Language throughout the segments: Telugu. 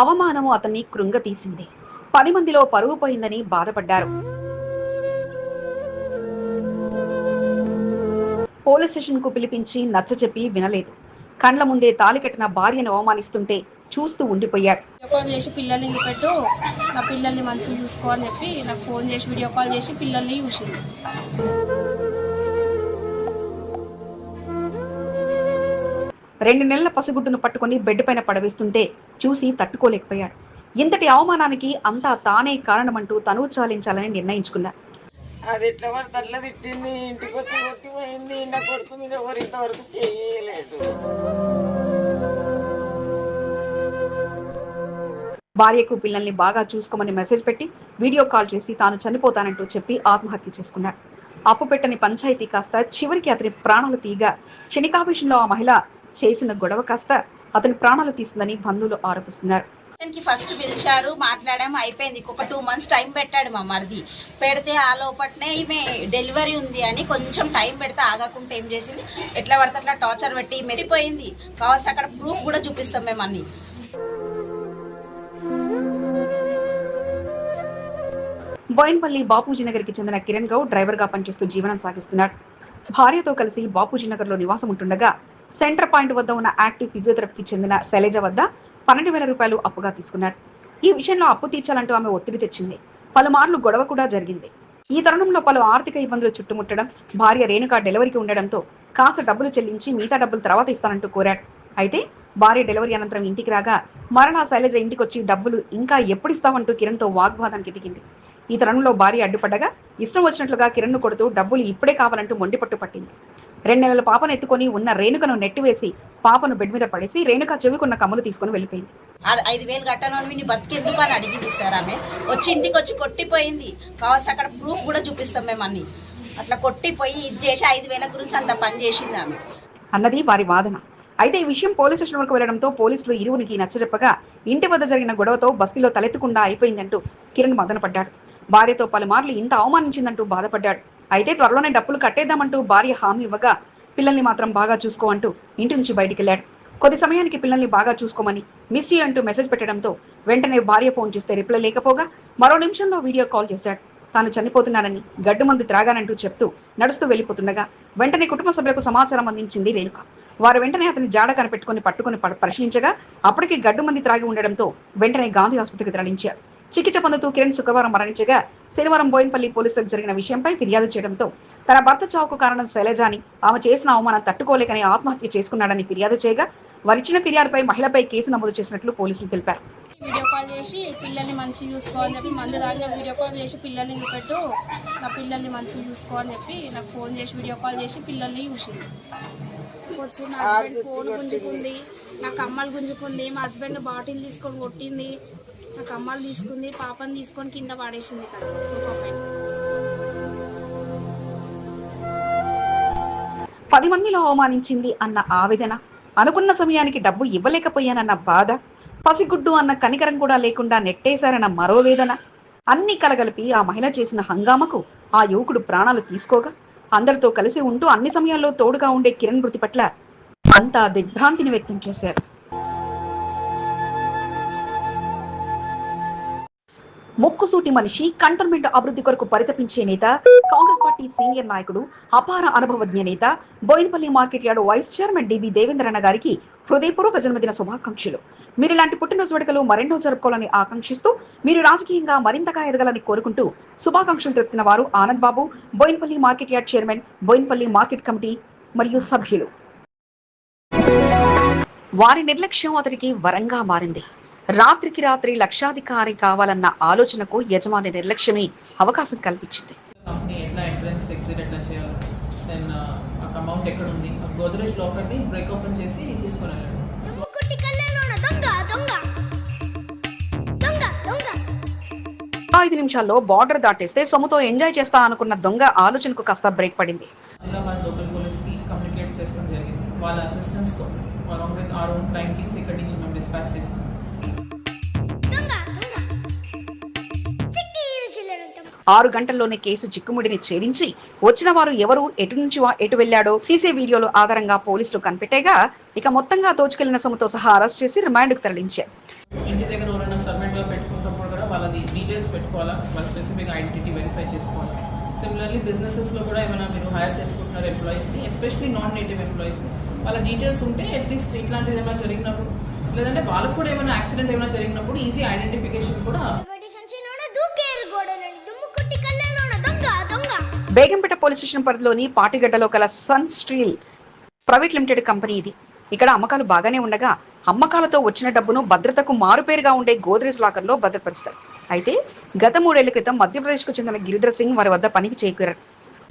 అవమానము అతన్ని కృంగతీసింది. 10 మందిలో పరువు పోయిందని బాధపడ్డారు. పోలీస్ స్టేషన్ కు పిలిపించి నచ్చచెప్పి వినలేదు. కండ్ల ముందే తాళి కట్టిన భార్యను అవమానిస్తుంటే చూస్తూ ఉండిపోయాడు. వీడియో కాల్ చేసి పిల్లల్ని పెట్టు, నా పిల్లల్ని మంచిగా చూసుకో అని చెప్పి నాకు ఫోన్ చేసి వీడియో కాల్ చేసి పిల్లల్ని చూసింది. 2 నెలల పసిగుడ్డును పట్టుకుని బెడ్ పైన పడవేస్తుంటే చూసి తట్టుకోలేకపోయాడు. ఇంతటి అవమానానికి అంతా తానే కారణమంటూ తనువు చాలించాలని నిర్ణయించుకున్నాడు. అది ఎట్లా పడితే అట్లా తిట్టింది, ఇంటికి వచ్చి కొట్టిపోయింది. నా కొడుకు మీద ఇంతవరకు చేయలేదు. భార్యకు పిల్లల్ని బాగా చూసుకోమని మెసేజ్ పెట్టి వీడియో కాల్ చేసి తాను చనిపోతానంటూ చెప్పి ఆత్మహత్య చేసుకున్నాడు. అప్పు పెట్టని పంచాయతీ కాస్త చివరికి అతని ప్రాణాలు తీయగా క్షణికావేశంలో ఆ మహిళ చేసిన గొడవ కాస్త అతని ప్రాణాలు తీసిందని బంధువులు ఆరోపిస్తున్నారు. ఫస్ట్ పిలిచారు, మాట్లాడాము, అయిపోయింది. ఒక 2 months టైం పెట్టాడు మా మరిది. పెడితే ఆ లోపట్నే ఈమె డెలివరీ ఉంది అని కొంచెం టైం పెడితే ఆగకుండా ఏం చేసింది, ఎట్లా పడితే అట్లా టార్చర్ పెట్టి మెరిపోయింది. కావాల్సి అక్కడ ప్రూఫ్ కూడా చూపిస్తాం మేము అన్ని. బోయిన్పల్లి బాపూజీ నగర్ కి చెందిన కిరణ్ గౌడ్ డ్రైవర్ గా పనిచేస్తూ జీవనం సాగిస్తున్నాడు. భార్యతో కలిసి బాపూజీ నగర్ లో నివాసం ఉంటుండగా సెంటర్ పాయింట్ వద్ద ఉన్న యాక్టివ్ ఫిజియోథెరపీకి చెందిన శైలజ వద్ద 12,000 రూపాయలు అప్పుగా తీసుకున్నాడు. ఈ విషయంలో అప్పు తీర్చాలంటూ ఆమె ఒత్తిడి తెచ్చింది. పలుమార్లు గొడవ కూడా జరిగింది. ఈ తరుణంలో పలు ఆర్థిక ఇబ్బందులు చుట్టుముట్టడం, భార్య రేణుక డెలివరీకి ఉండడంతో కాస్త డబ్బులు చెల్లించి మిగతా డబ్బులు తర్వాత ఇస్తానంటూ కోరాడు. అయితే భార్య డెలివరీ అనంతరం ఇంటికి రాగా మరలా శైలజ ఇంటికొచ్చి డబ్బులు ఇంకా ఎప్పుడు ఇస్తావంటూ కిరణ్ తో వాగ్వాదానికి దిగింది. ఈ తరుణంలో భార్య అడ్డుపడ్డగా ఇష్టం వచ్చినట్లుగా కిరణ్ ను కొడుతూ డబ్బులు ఇప్పుడే కావాలంటూ మొండిపట్టు పట్టింది. 2 నెలల పాపను ఎత్తుకొని ఉన్న రేణుకను నెట్టివేసి పాపను బెడ్ మీద పడేసి రేణుక చెవికున్న కమ్ములు తీసుకుని వెళ్ళిపోయింది. 5,000 కట్టను నీ బతికెందుకు అని అడిగింది సార్. ఆమె వచ్చి ఇంటికి వచ్చి కొట్టిపోయింది. కావాల్సి అక్కడ ప్రూఫ్ కూడా చూపిస్తాం మేము అన్ని. అట్లా కొట్టిపోయి ఇది చేసి 5,000 గురించి అంత పని చేసింది ఆమె అన్నది వారి వాదన. అయితే ఈ విషయం పోలీస్ స్టేషన్ వరకు వెళ్లడంతో పోలీసులు ఇరువురికి నచ్చజెప్పగా ఇంటి వద్ద జరిగిన గొడవతో బస్తీలో తలెత్తకుండా అయిపోయిందంటూ కిరణ్ మదనపడ్డాడు. భార్యతో పలుమార్లు ఇంత అవమానించిందంటూ బాధపడ్డాడు. అయితే త్వరలోనే డబ్బులు కట్టేద్దామంటూ భార్య హామీ ఇవ్వగా పిల్లల్ని మాత్రం బాగా చూసుకో అంటూ ఇంటి నుంచి బయటికి వెళ్ళాడు. కొద్ది సమయానికి పిల్లల్ని బాగా చూసుకోమని మిస్ యూ అంటూ మెసేజ్ పెట్టడంతో వెంటనే భార్య ఫోన్ చేస్తే రిప్లై లేకపోగా మరో నిమిషంలో వీడియో కాల్ చేశాడు. తాను చనిపోతున్నానని గడ్డు మందు త్రాగానంటూ చెప్తూ నడుస్తూ వెళ్లిపోతుండగా వెంటనే కుటుంబ సభ్యులకు సమాచారం అందించింది రేణుక. వారు వెంటనే అతని జాడ కనిపెట్టుకుని పట్టుకుని పరిశీలించగా అప్పటికి గడ్డు మంది త్రాగి ఉండడంతో వెంటనే గాంధీ ఆసుపత్రికి తరలించారు. చికిత్స పొందుతూ కిరణ్ శుక్రవారం మరణించగా శనివారం బోయిన్పల్లి పోలీసులకు జరిగిన విషయంపై ఫిర్యాదు చేయడంతో తన భర్త చావుకు కారణం శైలజ అని, ఆమె చేసిన అవమానం తట్టుకోలేకని ఆత్మహత్య చేసుకున్నాడని ఫిర్యాదు చేయగా వారిచ్చిన ఫిర్యాదుపై మహిళపై కేసు నమోదు చేసినట్లు పోలీసులు తెలిపారు. వీడియో కాల్ చేసి పిల్లల్ని మంచిగా చూసుకోవాలని చెప్పి మందు దాకా వీడియో కాల్ చేసి పిల్లల్ని పెట్టు, నా పిల్లల్ని మంచిగా చూసుకో అని చెప్పి నాకు ఫోన్ చేసి వీడియో కాల్ చేసి పిల్లల్ని చూసింది. వచ్చి మా హస్బెండ్ ఫోన్ గుంజుకుంది, నా కమ్మలు గుంజుకుంది, మా హస్బెండ్ బాటిల్ తీసుకొని కొట్టింది, నా కమ్మలు తీసుకుంది, పాపని తీసుకొని కింద పడేసింది కదా సోఫా పైన. 10 మందిలో అవమానించింది అన్న ఆవేదన, అనుకున్న సమయానికి డబ్బు ఇవ్వలేకపోయానన్న బాధ, పసిగుడ్డు అన్న కనికరం కూడా లేకుండా నెట్టేశారన్న మరో వేదన అన్ని కలగలిపి ఆ మహిళ చేసిన హంగామకు ఆ యువకుడు ప్రాణాలు తీసుకోగా అందరితో కలిసి ఉంటూ అన్ని సమయాల్లో తోడుగా ఉండే కిరణ్ మృతి పట్ల అంతా దిగ్భ్రాంతిని వ్యక్తం చేశారు. ముక్కుసూటి మనిషి, కంటోన్మెంట్ అభివృద్ధి కొరకు పరితపించే నేత, కాంగ్రెస్ పార్టీ సీనియర్ నాయకుడు, అపార అనుభవజ్ఞ నేత, Boinpally market yard vice chairman DB దేవేంద్రన్న గారికి హృదయపూర్వక జన్మదిన శుభాకాంక్షలు. మీరు ఇలాంటి పుట్టినరోజు వేడుకలు మరెన్నో జరుపుకోవాలని ఆకాంక్షిస్తూ మీరు రాజకీయంగా మరింతగా ఎదగాలని కోరుకుంటూ శుభాకాంక్షలు తెలుపుతున్న వారు Anand Babu, Boinpally market yard chairman, Boinpally market committee మరియు సభ్యులు. వారి నిర్లక్ష్యం అతనికి వరంగా మారింది. రాత్రికి రాత్రి లక్షాధికారి కావాలన్న ఆలోచనకు యజమాని నిర్లక్ష్యమే అవకాశం కల్పించింది. కంపెనీ ఎట్లా ఎంట్రన్స్ ఎగ్జిట్ ఎట్లా చేయాలి, దెన్ అమౌంట్ ఎక్కడ ఉంది, గోద్రేజ్ లోపలిని బ్రేక్ ఓపెన్ చేసి తీసుకొని వెళ్ళాడు. 5 నిమిషాల్లో బార్డర్ దాటేస్తే సొమ్ముతో ఎంజాయ్ చేస్తా అనుకున్న దొంగ ఆలోచనకు కాస్త బ్రేక్ పడింది. హైదరాబాద్ లోకల్ పోలీస్కి కమ్యూనికేట్ చేస్తడం జరిగింది. వాళ్ళ అసిస్టెంట్స్తో along with our own crime teams ఇక్కడి నుంచి మేము డిస్పాచ్ చేస్తాం. 6 గంటల్లోనే కేసు చిక్కుముడిని ఛేదించి వచ్చిన వారు ఎవరు, ఎటు నుంచి ఎటు వెళ్లాడో సీసీ వీడియోల ఆధారంగా పోలీసులు కనిపెట్టేగా ఇక మొత్తంగా దోచుకెళ్లిన సొమ్ముతో సహా అరెస్ట్ చేసి రిమాండ్కు తరలించారు. ఇంటి దగ్గర ఎవరైనా సర్వెంట్గా పెట్టుకున్నప్పుడు కూడా వాళ్ళది డీటెయిల్స్ పెట్టుకోవాలా, వాళ్ళ స్పెసిఫిక్ ఐడెంటిటీ వెరిఫై చేసుకోవాలి. సిమిలర్లీ బిజినెసెస్లో కూడా ఏమైనా మీరు హైర్ చేసుకుంటున్నారు ఎంప్లాయీస్ని, ఎస్పెషలీ నాన్ నేటివ్ ఎంప్లాయీస్ని, వాళ్ళ డీటెయిల్స్ ఉంటే అట్లీస్ట్ ఇట్లాంటిది ఏమైనా జరిగినప్పుడు లేదంటే వాళ్ళకు కూడా ఏమైనా యాక్సిడెంట్ ఏమైనా జరిగినప్పుడు ఈజీ ఐడెంటిఫికేషన్ కూడా. బేగంపేట పోలీస్ స్టేషన్ పరిధిలోని పాటిగడ్డలో కల sun steel private limited company ఇది. ఇక్కడ అమ్మకాలు బాగానే ఉండగా అమ్మకాలతో వచ్చిన డబ్బును భద్రతకు మారుపేరుగా ఉండే గోద్రేజ్ లాకర్లో భద్రపరుస్తారు. అయితే గత 3 ఏళ్ల క్రితం మధ్యప్రదేశ్కు చెందిన గిరిధర్ సింగ్ వారి వద్ద పనికి చేకూరారు.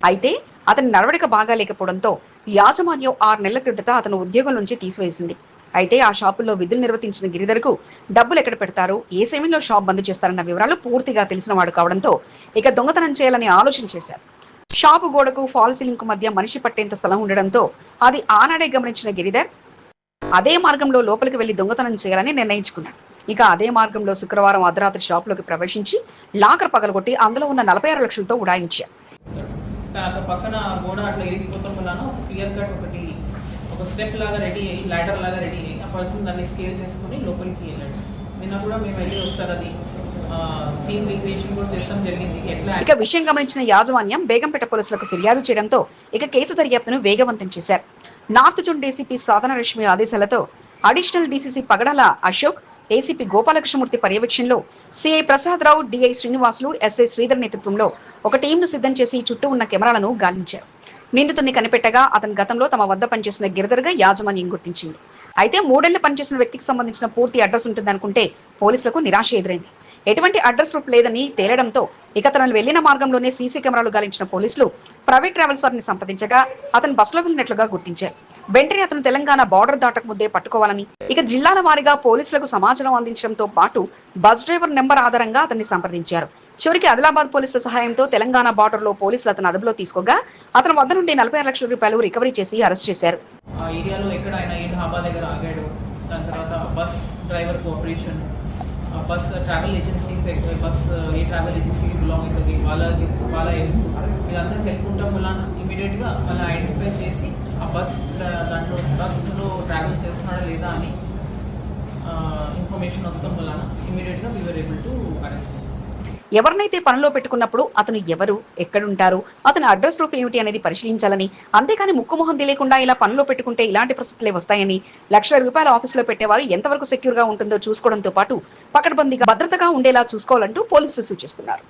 అయితే అతని నడవడిక బాగా లేకపోవడంతో యాజమాన్యం 6 నెలల క్రితట అతను ఉద్యోగం నుంచి తీసివేసింది. అయితే ఆ షాపుల్లో విధులు నిర్వర్తించిన గిరిధర్కు డబ్బులు ఎక్కడ పెడతారు, ఏ సమయంలో షాప్ బంద్ చేస్తారన్న వివరాలు పూర్తిగా తెలిసిన వాడు కావడంతో ఇక దొంగతనం చేయాలని ఆలోచన చేశారు. షాపు గోడకు ఫాల్ సీలింగ్ మధ్య మనిషి పట్టేంత స్థలం ఉండడంతో అది ఆనాడే గమనించిన గిరిధర్ అదే మార్గంలో లోపలికి వెళ్లి దొంగతనం చేయాలని నిర్ణయించుకున్నాడు. ఇక అదే మార్గంలో శుక్రవారం అర్ధరాత్రి షాపులోకి ప్రవేశించి లాకర్ పగలగొట్టి అందులో ఉన్న 46 లక్షలతో ఉడాయించారు. పక్కన గోడ అట్లా ఎరిగిపోతాం వలన క్లియర్ కట్ ఒకటి ఒక స్టెప్ లాగా రెడీ అయ్యి లాడర్ లాగా రెడీ అయ్యి ఆ పర్సన్ దాన్ని స్కేల్ చేసుకుని లోపలికి వెళ్ళాడు. నిన్న కూడా మేము వెళ్ళి ఒకసారి అది సీన్ రిక్రియేషన్ కూడా చేస్తాం జరిగింది. ఇక విషయం గమనించిన యాజమాన్యం బేగంపేట పోలీసులకు ఫిర్యాదు చేయడంతో ఇక కేసు దర్యాప్తును వేగవంతం చేశారు. నార్త్ జోన్ డీసీపీ సాధన రష్మి ఆదేశాలతో అడిషనల్ డీసీసీ పగడాల అశోక్, ఏసీపీ గోపాలకృష్ణమూర్తి పర్యవేక్షణలో సిఐ ప్రసాద్ రావు, డిఐ శ్రీనివాసులు, ఎస్ఐ శ్రీధర్ నేతృత్వంలో ఒక టీంను సిద్ధం చేసి చుట్టూ ఉన్న కెమెరాలను గాలించారు. నిందితుడిని కనిపెట్టగా అతని గతంలో తమ వద్ద పనిచేసిన గిరిధర్గా యాజమాన్యం గుర్తించింది. అయితే 3 ఏళ్లు పనిచేసిన వ్యక్తికి సంబంధించిన పూర్తి అడ్రస్ ఉంటుందనుకుంటే పోలీసులకు నిరాశ ఎదురైంది. ఎటువంటి అడ్రస్ ప్రూఫ్ లేదని తేలడంతో ఇక తనను వెళ్లిన మార్గంలోనే సీసీ కెమెరాలు గాలించిన పోలీసులు ప్రైవేట్ ట్రావెల్స్ వారిని సంప్రదించగా అతను బస్సులో వెళ్లినట్లుగా గుర్తించారు. వెంటనే అతను తెలంగాణ బార్డర్ దాటక ముందే పట్టుకోవాలని ఇక జిల్లాల వారీగా పోలీసులకు సమాచారం అందించడంతో పాటు బస్ డ్రైవర్ నెంబర్ ఆధారంగా అతన్ని సంప్రదించారు. చివరికి ఆదిలాబాద్ పోలీసుల సహాయంతో తెలంగాణ బార్డర్ లో పోలీసులు అతను అదుపులో తీసుకోగా అతని వద్ద నుండి 46 లక్షల రూపాయలు రికవరీ చేసి అరెస్ట్ చేశారు. ఆ ఏరియాలో ఎక్కడ ఆయన ఏ ఢాబా దగ్గర ఆగాడు, దాని తర్వాత bus driver cooperation, bus travel agency, bus ఏ ట్రావెల్ ఏజెన్సీకి బిలాంగ్ అవుతుంది వాళ్ళ వీళ్ళందరూ హెల్ప్ ఉండటం వల్ల ఇమీడియట్గా వాళ్ళని ఐడెంటిఫై చేసి ఆ బస్సులో ట్రావెల్ చేస్తున్నాడా లేదా అని ఇన్ఫర్మేషన్ వస్తాం వలన ఇమీడియట్గా we were able to arrest. ఎవరినైతే పనిలో పెట్టుకున్నప్పుడు అతను ఎవరు, ఎక్కడుంటారు, అతని అడ్రస్ ప్రూఫ్ ఏమిటి అనేది పరిశీలించాలని, అంతేకాని ముక్కుమొహం తెలియకుండా ఇలా పనిలో పెట్టుకుంటే ఇలాంటి పరిస్థితులే వస్తాయని, లక్షల రూపాయల ఆఫీసులో పెట్టేవారు ఎంతవరకు సెక్యూర్ గా ఉంటుందో చూసుకోవడంతో పాటు పకడ్బందీగా భద్రతగా ఉండేలా చూసుకోవాలంటూ పోలీసులు సూచిస్తున్నారు.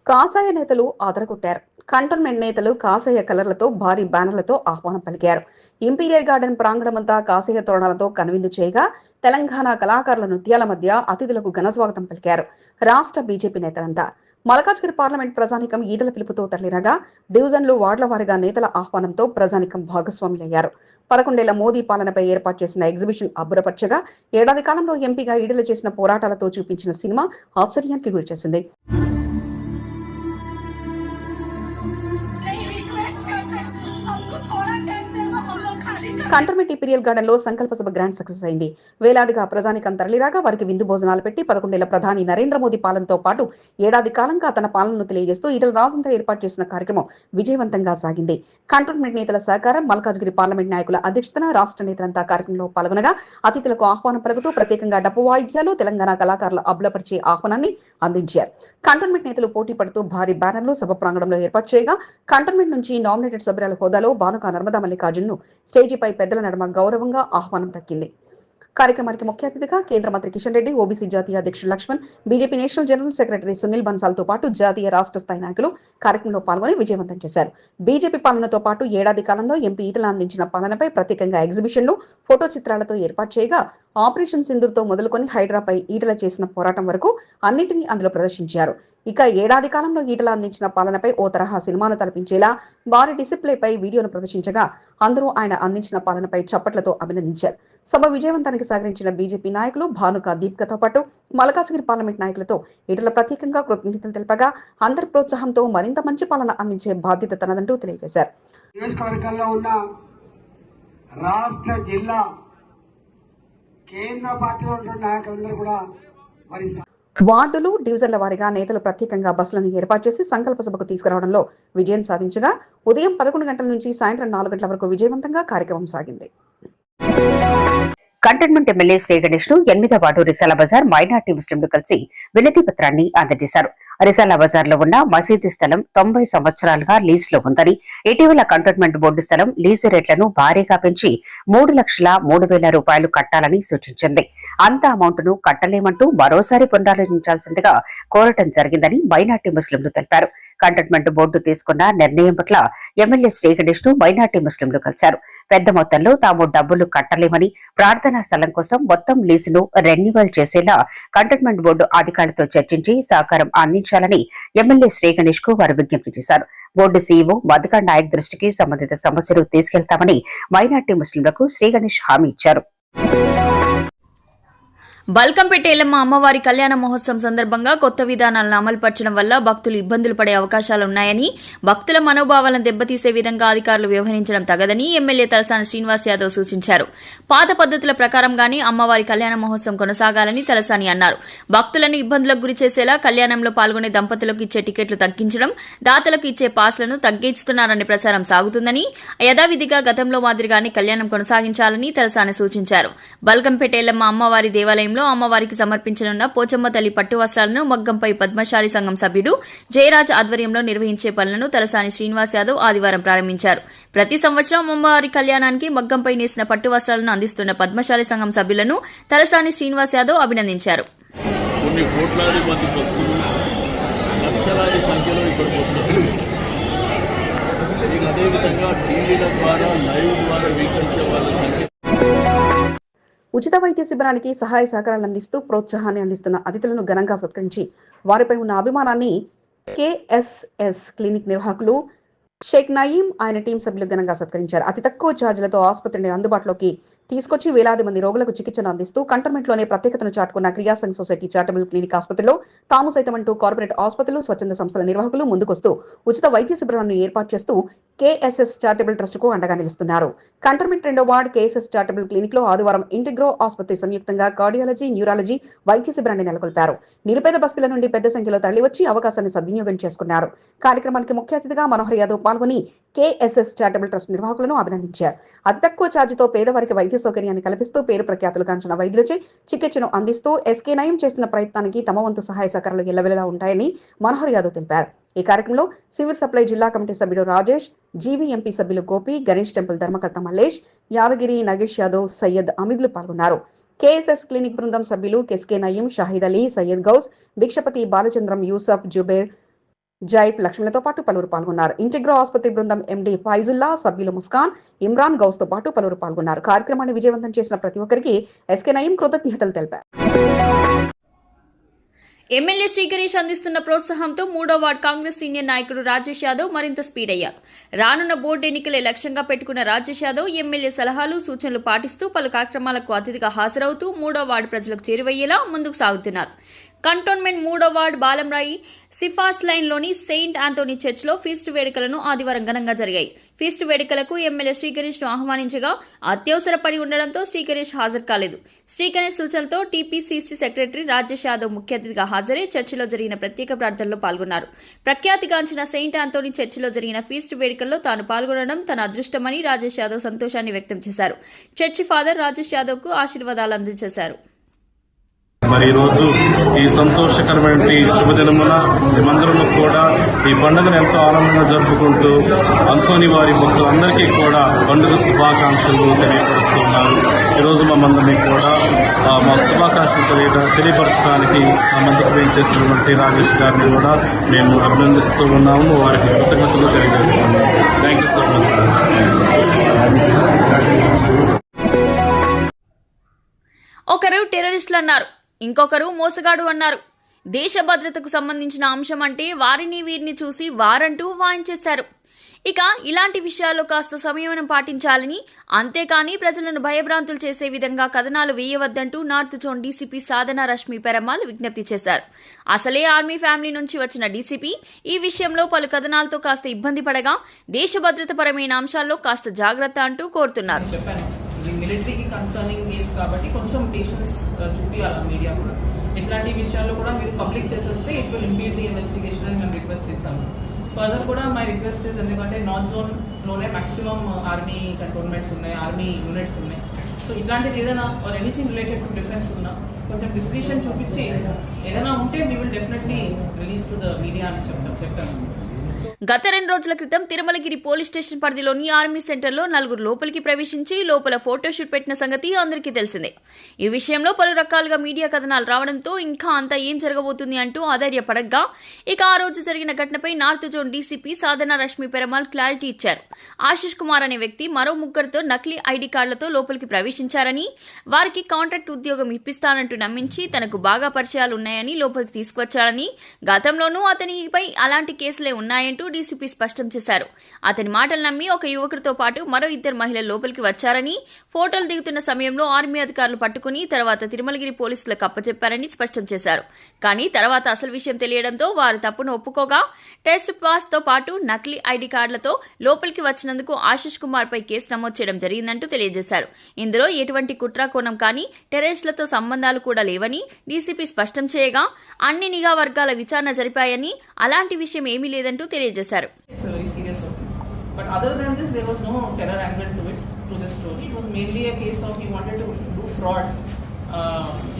కాషాయ నేతలు ఆదరగొట్టారు. కంటోన్మెంట్ నేతలు కాషాయ కలర్లతో భారీ బ్యానర్లతో ఆహ్వానం పలికారు. ఇంపీరియల్ గార్డెన్ ప్రాంగణమంతా కాషాయ తోరణాలతో కనువిందు చేయగా తెలంగాణ కళాకారుల నృత్యాల మధ్య అతిథులకు ఘనస్వాగతం పలికారు రాష్ట్ర బీజేపీ నేతలంతా. మల్కాజ్గిరి పార్లమెంట్ ప్రజానికం ఈటల పిలుపుతో తరలిరగా డివిజన్లు వార్డుల వారీగా నేతల ఆహ్వానంతో ప్రజానికం భాగస్వాములయ్యారు. 11 ఏళ్ల మోదీ పాలనపై ఏర్పాటు చేసిన ఎగ్జిబిషన్ అబ్బురపర్చగా ఏడాది కాలంలో ఎంపీగా ఈటల చేసిన పోరాటాలతో చూపించిన సినిమా ఆశ్చర్యానికి గురిచేసింది. కంటోన్మెంట్ ఇంపీరియల్ గార్డెన్ లో సంకల్ప సభ గ్రాండ్ సక్సెస్ అయింది. వేలాదిగా ప్రజానికం తరలిరాగా వారికి విందు భోజనాలు పెట్టి 11 ఏళ్ల ప్రధాని నరేంద్ర మోదీ పాలనతో పాటు ఏడాది కాలంగా తన పాలనను తెలియజేస్తూ ఈటల రాజేందర్ ఏర్పాటు చేసిన కార్యక్రమం విజయవంతంగా సాగింది. కంటోన్మెంట్ నేతల సహకారం, మల్కాజ్గిరి పార్లమెంట్ నాయకుల అధ్యక్షతన రాష్ట్ర నేతలంతా కార్యక్రమంలో పాల్గొనగా అతిథులకు ఆహ్వానం పలుకుతూ ప్రత్యేకంగా డప్పు వాయిద్యాలు, తెలంగాణ కళాకారుల అబ్బులపరిచే ఆహ్వానాన్ని అందించారు. కంటోన్మెంట్ నేతలు పోటీ పడుతూ భారీ బ్యానర్లు సభ ప్రాంగణంలో ఏర్పాటు చేయగా కంటోన్మెంట్ నుంచి నామినేటెడ్ సభ్యురాల హోదాలో బానుక నర్మదా మల్లికార్జున్ ను స్టేజీపై పెద్దల నడుమ గౌరవంగా ఆహ్వానం దక్కింది. కార్యక్రమానికి ముఖ్య అతిథిగా కేంద్ర మంత్రి కిషన్ రెడ్డి, ఓబీసీ జాతీయ అధ్యక్షుడు Laxman, BJP national general secretary Sunil బన్సాల్తో పాటు జాతీయ రాష్ట్ర స్థాయి నాయకులు కార్యక్రమంలో పాల్గొని విజయవంతం చేశారు. బీజేపీ పాలనతో పాటు ఏడాది కాలంలో ఎంపీ ఈటల అందించిన పాలనపై ప్రత్యేకంగా ఎగ్జిబిషన్లు, ఫోటో చిత్రాలతో ఏర్పాటు చేయగా ఆపరేషన్ సింధూర్తో మొదలుకొని హైడ్రాపై ఈటల చేసిన పోరాటం వరకు అన్నింటినీ అందులో ప్రదర్శించారు. ఇక ఏడాది కాలంలో ఈటల అందించిన పాలనపై ఓ తరహా సినిమాను తలపించేలా భారీ డిస్ప్లేపై వీడియోను ప్రదర్శించగా అందరూ ఆయన అందించిన పాలనపై చప్పట్లతో అభినందించారు. సభ విజయవంతానికి సహకరించిన బీజేపీ నాయకులు భానుక, దీపికతో పాటు మల్కాజ్గిరి పార్లమెంట్ నాయకులతో ఈటల ప్రత్యేకంగా కృతజ్ఞతలు తెలుపగా అందరి ప్రోత్సాహంతో మరింత మంచి పాలన అందించే బాధ్యత తనదంటూ తెలియజేశారు. నియోజకవర్గంలో ఉన్న రాష్ట్ర, జిల్లా, కేంద్ర పార్టీలో ఉన్న నాయకులందరూ కూడా మరి వార్డులు, డివిజన్ల వారీగా నేతలు ప్రత్యేకంగా బస్సులను ఏర్పాటు చేసి సంకల్ప సభకు తీసుకురావడంలో విజయం సాధించగా ఉదయం 11 గంటల నుంచి సాయంత్రం 4 గంటల వరకు విజయవంతంగా కార్యక్రమం సాగింది. కంటోన్మెంట్ ఎమ్మెల్యే శ్రీ గణేష్ ను 8వ వార్డు రిసాల బజార్ మైనార్టీ ముస్లింలు కలిసి వినతి పత్రాన్ని అందజేశారు. రిసాల బజార్ లో ఉన్న మసీదు స్థలం 90 సంవత్సరాలుగా లీజులో ఉందని, ఇటీవల కంటోన్మెంట్ బోర్డు స్థలం లీజు రేట్లను భారీగా పెంచి 3,03,000 రూపాయలు కట్టాలని సూచించింది. అంత అమౌంట్ ను కట్టలేమంటూ మరోసారి పునరాలోచించాల్సిందిగా కోరటం జరిగిందని మైనార్టీ ముస్లింలు తెలిపారు. కంటోన్మెంట్ బోర్డు తీసుకున్న నిర్ణయం పట్ల ఎమ్మెల్యే శ్రీ గణేష్ ను మైనార్టీ ముస్లింలు కలిశారు. పెద్ద మొత్తంలో తాము డబ్బులు కట్టలేమని, ప్రార్థనా స్థలం కోసం మొత్తం లీజును రెన్యువల్ చేసేలా కంటోన్మెంట్ బోర్డు అధికారులతో చర్చించి సహకారం అందించాలని ఎమ్మెల్యే శ్రీ గణేష్ కు వారు విజ్ఞప్తి చేశారు. బోర్డు సీఈఓ మధుకర్ నాయక్ దృష్టికి సంబంధిత సమస్యలు తీసుకెళ్తామని మైనార్టీ ముస్లింలకు శ్రీ గణేష్ హామీ ఇచ్చారు. బల్కంపేట ఎల్లమ్మ అమ్మవారి కళ్యాణ మహోత్సవం సందర్భంగా కొత్త విధానాలను అమలుపరచడం వల్ల భక్తులు ఇబ్బందులు పడే అవకాశాలున్నాయని, భక్తుల మనోభావాలను దెబ్బతీసే విధంగా అధికారులు వ్యవహరించడం తగదని ఎమ్మెల్యే తలసాని శ్రీనివాస్ యాదవ్ సూచించారు. పాత పద్ధతుల ప్రకారంగానే అమ్మవారి కళ్యాణ మహోత్సవం కొనసాగాలని తలసాని అన్నారు. భక్తులను ఇబ్బందులకు గురి చేసేలా కళ్యాణంలో పాల్గొనే దంపతులకు ఇచ్చే టికెట్లు తగ్గించడం, దాతలకు ఇచ్చే పాస్లను తగ్గిస్తున్నారనే ప్రచారం సాగుతుందని, యథావిధిగా గతంలో మాదిరిగానే కళ్యాణం కొనసాగించాలని తలసాని సూచించారు. బల్కంపేట ఎల్లమ్మ అమ్మవారి దేవాలయంలో అమ్మవారికి సమర్పించనున్న పోచమ్మ తల్లి పట్టు వస్త్రాలను మగ్గంపై పద్మశాలి సంఘం సభ్యుడు జయరాజ్ ఆధ్వర్యంలో నిర్వహించే పనులను తలసాని శ్రీనివాస్ యాదవ్ ఆదివారం ప్రారంభించారు. ప్రతి సంవత్సరం అమ్మవారి కళ్యాణానికి మగ్గంపై నేసిన పట్టు వస్త్రాలను అందిస్తున్న పద్మశాలి సంఘం సభ్యులను తలసాని శ్రీనివాస్ యాదవ్ అభినందించారు. కొన్ని కోట్లాది మంది భక్తులు లక్షలాది సంఖ్యలో ఇక్కడికి వస్తారు. అదేవిధంగా టీవీల ద్వారా లైవ్ ద్వారా వీక్షించే వాళ్ళ సంఖ్య. ఉచిత వైద్య శిబిరానికి సహాయ సహకారాలు అందిస్తూ ప్రోత్సాహాన్ని అందిస్తున్న అతిథులను ఘనంగా సత్కరించి వారిపై ఉన్న అభిమానాన్ని కేఎస్ఎస్ క్లినిక్ నిర్వాహకులు షేక్ నయీం ఆయన టీం సభ్యులు ఘనంగా సత్కరించారు. అతి తక్కువ ఛార్జీలతో ఆసుపత్రిని అందుబాటులోకి తీసుకొచ్చి వేలాది మంది రోగులకు చికిత్సను అందిస్తూ కంటోన్మెంట్లోనే ప్రత్యేకతను చాటుకున్న క్రియాసంఘ్ సొసైటీ చారిటబుల్ క్లినిక్ ఆసుపత్రిలో తాము సైతం అంటూ కార్పొరేట్ ఆసుపత్రులు, స్వచ్ఛంద సంస్థల నిర్వాహకులు ముందుకొస్తూ ఉచిత వైద్య శిబిరాలను ఏర్పాటు చేస్తూ కేఎస్ఎస్ చారిటబుల్ ట్రస్ట్ కు అండగా నిలుస్తున్నారు. కంటోన్మెంట్ 2వ వార్డ్ కేఎస్ఎస్ చారిటబుల్ క్లినిక్ లో ఆదివారం ఇంటిగ్రో ఆసుపత్రి సంయుక్తంగా కార్డియాలజీ, న్యూరాలజీ వైద్య శిబిరాన్ని నెలకొల్పారు. నిరుపేద బస్తీల నుండి పెద్ద సంఖ్యలో తరలివచ్చి అవకాశాన్ని సద్వినియోగం చేసుకున్నారు. కార్యక్రమానికి ముఖ్య అతిథిగా మనోహర్ యాదవ్ పాల్గొని కేఎస్ఎస్ చారిటబుల్ ట్రస్ట్ నిర్వాహకులను అభినందించారు. అతి తక్కువ ఛార్జీతో పేదవారికి వైద్య సౌకర్యాన్ని కల్పిస్తూ పేరు ప్రఖ్యాతులు కాంచిన వైద్యులచే చికిత్సను అందిస్తూ ఎస్కే నయం చేస్తున్న ప్రయత్నానికి తమ వంతు సహాయ సహకారాలు ఎల్లవెల్లలా ఉంటాయని మనోహర్ యాదవ్ తెలిపారు. ఈ కార్యక్రమంలో సివిల్ సప్లై జిల్లా కమిటీ సభ్యుడు రాజేష్, జీవీఎంపీ సభ్యులు గోపి, గణేష్ టెంపుల్ ధర్మకర్త మల్లేష్, యాదగిరి, నగేష్ యాదవ్, సయ్యద్ అమిద్లు పాల్గొన్నారు. కేఎస్ఎస్ క్లినిక్ బృందం సభ్యులు ఎస్కే నయీం, షాహిద్ అలీ, సయ్యద్ గౌస్, భిక్షపతి, బాలచంద్రం, యూసఫ్, జుబేర్, జైఫ్, లక్ష్మణులతో పాటు పలువురు పాల్గొన్నారు. ఇంటిగ్రో ఆసుపత్రి బృందం ఎండీ ఫైజుల్లా, సభ్యులు ముస్కాన్, ఇమ్రాన్, గౌస్ తో పాటు పలువురు పాల్గొన్నారు. కార్యక్రమాన్ని విజయవంతం చేసిన ప్రతి ఒక్కరికి ఎస్కే నయీం కృతజ్ఞతలు తెలిపారు. ఎమ్మెల్యే శ్రీ గణేష్ అందిస్తున్న ప్రోత్సాహంతో 3వ వార్డు కాంగ్రెస్ సీనియర్ నాయకుడు రాజేష్ యాదవ్ మరింత స్పీడ్ అయ్యారు. రానున్న బోర్డు ఎన్నికలే లక్ష్యంగా పెట్టుకున్న రాజేష్ యాదవ్ ఎమ్మెల్యే సలహాలు, సూచనలు పాటిస్తూ పలు కార్యక్రమాలకు అతిథిగా హాజరవుతూ 3వ వార్డు ప్రజలకు చేరువయ్యేలా ముందుకు సాగుతున్నారు. కంటోన్మెంట్ 3వ వార్డు బాలంరాయి సిఫాస్ లైన్లోని సెయింట్ ఆంథోనీ చర్చ్లో ఫీస్ట్ వేడుకలను ఆదివారం ఘనంగా జరిగాయి. ఫీస్ట్ వేడుకలకు ఎమ్మెల్యే శ్రీ గణేష్ను ఆహ్వానించగా అత్యవసర పని ఉండడంతో శ్రీ గణేష్ హాజరు కాలేదు. శ్రీ గణేష్ సూచనలతో టీపీసీసీ సెక్రటరీ రాజేష్ యాదవ్ ముఖ్య అతిథిగా హాజరై చర్చిలో జరిగిన ప్రత్యేక ప్రార్థనలో పాల్గొన్నారు. ప్రఖ్యాతిగాంచిన సెయింట్ ఆంథోనీ చర్చిలో జరిగిన ఫీస్ట్ వేడుకల్లో తాను పాల్గొనడం తన అదృష్టమని రాజేష్ యాదవ్ సంతోషాన్ని వ్యక్తం చేశారు. చర్చి ఫాదర్ రాజేష్ యాదవ్కు ఆశీర్వాదాలు అందజేశారు. మరి ఈరోజు ఈ సంతోషకరమైన శుభదినమున మేమందరము కూడా ఈ పండుగను ఎంతో ఆనందంగా జరుపుకుంటూ అంతోని వారి భక్తులందరికీ కూడా పండుగ శుభాకాంక్షలు తెలియపరుస్తున్నారు. ఈరోజు మమ్మందరినీ కూడా మా శుభాకాంక్షలు తెలియపరచడానికి మా ముందుకు వేయించేసినటువంటి రాజేష్ గారిని కూడా మేము అభినందిస్తూ ఉన్నాము. వారికి కృతజ్ఞతలు తెలియజేస్తున్నాము. Thank you so much sir. ఒకరు టెర్రరిస్టులు అన్నారు, ఇంకొకరు మోసగాడు అన్నారు. దేశ భద్రతకు సంబంధించిన అంశం అంటే వారిని వీరిని చూసి వారంటూ వాయించేశారు. ఇక ఇలాంటి విషయాల్లో కాస్త సంయమనం పాటించాలని, అంతేకాని ప్రజలను భయభ్రాంతులు చేసే విధంగా కథనాలు వేయవద్దంటూ నార్త్ జోన్ డీసీపీ సాధన రష్మి పెరమాల్ విజ్ఞప్తి చేశారు. అసలే ఆర్మీ ఫ్యామిలీ నుంచి వచ్చిన డీసీపీ ఈ విషయంలో పలు కథనాలతో కాస్త ఇబ్బంది పడగా దేశ భద్రత పరమైన అంశాల్లో కాస్త జాగ్రత్త అంటూ కోరుతున్నారు. మిలిటరీకి కన్సర్నింగ్ కేసు కాబట్టి కొంచెం పేషెన్స్ చూపించాలి మీడియా కూడా. ఇట్లాంటి విషయాల్లో కూడా మీరు పబ్లిక్ చేసేస్తే ఇట్ విల్ ఇంపీడ్ ది ఇన్వెస్టిగేషన్ అని మేము రిక్వెస్ట్ చేస్తాము. ఫర్దర్ కూడా మై రిక్వెస్ట్ ఇస్ ఎందుకంటే నార్త్ జోన్లోనే మ్యాక్సిమం ఆర్మీ కంటోన్మెంట్స్ ఉన్నాయి, ఆర్మీ యూనిట్స్ ఉన్నాయి. సో ఇట్లాంటిది ఏదైనా or anything related to defence ఉన్నా కొంచెం డిస్క్రిషన్ చూపించి ఏదైనా ఉంటే we will definitely release to the media అని చెప్తాను. గత 2 రోజుల క్రితం తిరుమలగిరి పోలీస్ స్టేషన్ పరిధిలోని ఆర్మీ సెంటర్లో 4 లోపలికి ప్రవేశించి లోపల ఫోటోషూట్ పెట్టిన సంగతి అందరికీ తెలిసిందే. ఈ విషయంలో పలు రకాలుగా మీడియా కథనాలు రావడంతో ఇంకా అంతా ఏం జరగబోతుంది అంటూ ఆధైర్యపడగా ఇక ఆ రోజు జరిగిన ఘటనపై నార్త్ జోన్ డీసీపీ సాధన రష్మి పెరమాల్ క్లారిటీ ఇచ్చారు. ఆశిష్ కుమార్ అనే వ్యక్తి మరో 3 నకిలీ ఐడి కార్డులతో లోపలికి ప్రవేశించారని, వారికి కాంట్రాక్ట్ ఉద్యోగం ఇప్పిస్తానంటూ నమ్మించి తనకు బాగా పరిచయాలు ఉన్నాయని లోపలికి తీసుకువచ్చారని, గతంలోనూ అతనిపై అలాంటి కేసులే ఉన్నాయంటూ డీసీపీ స్పష్టం చేశారు. అతని మాటలు నమ్మి ఒక యువకుడితో పాటు మరో 2 మహిళలు లోపలికి వచ్చారని, ఫోటోలు దిగుతున్న సమయంలో ఆర్మీ అధికారులు పట్టుకుని తర్వాత తిరుమలగిరి పోలీసులకు అప్పచెప్పారని స్పష్టం చేశారు. కానీ తర్వాత అసలు విషయం తెలియడంతో వారు తప్పును ఒప్పుకోగా టెస్ట్ పాస్తో పాటు నకిలీ ఐడి కార్డులతో లోపలికి వచ్చినందుకు ఆశిష్ కుమార్ పై కేసు నమోదు చేయడం జరిగిందంటూ తెలియజేశారు. ఇందులో ఎటువంటి కుట్రాకోణం కానీ టెర్రరిస్టులతో సంబంధాలు కూడా లేవని డీసీపీ స్పష్టం చేయగా అన్ని నిఘా వర్గాల విచారణ జరిపాయని, అలాంటి విషయం ఏమీ లేదంటూ తెలియజేశారు. It's a very serious offense. But other than this, there was no terror angle to it, to the story. It was mainly a case of he wanted to do fraud,